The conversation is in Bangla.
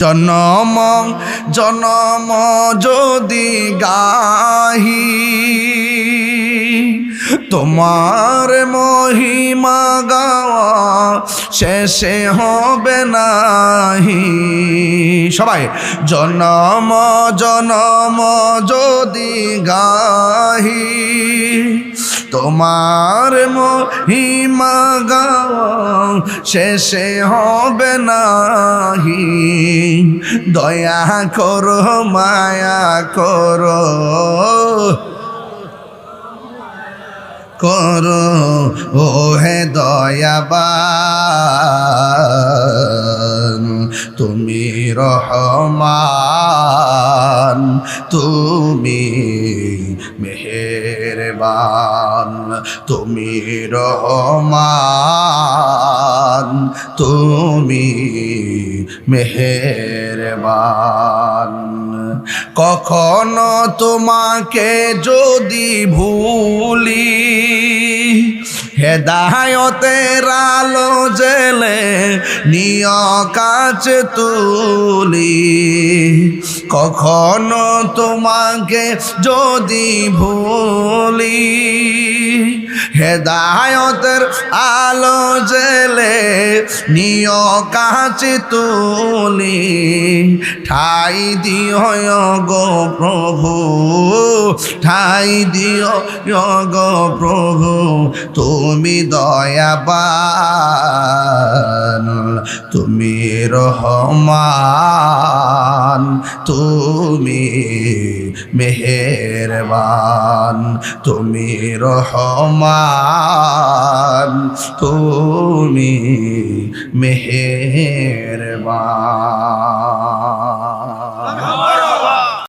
জনম জনম যদি গাহি তোমার মহিমা গাওয়া শেষে হবে নাহি। সবাই জনম জনম যদি গাহি তোমার মহিমা গাওয়া শেষে হবে নাহি। দয়া করো মায়া করো করো ও হে দয়াবান, তুমি রহমান, তুমি মেহেরবান, তুমি রহমান, তুমি মেহেরবান। কখনো তোমাকে যদি ভুলি হেদায়তের আলো জেলে নিয় কাছে তুলি। কখনো তোমাকে যদি ভুলি হেদায়তের আলো জেলে নিয় কাছে তুলি। ঠাই দিও গো প্রভু, ঠাই দিও গো প্রভু, তুমি দয়াবান, তুমি রহমান, তুমি মেহেরবান, তুমি রহমান, তুমি মেহেরবান।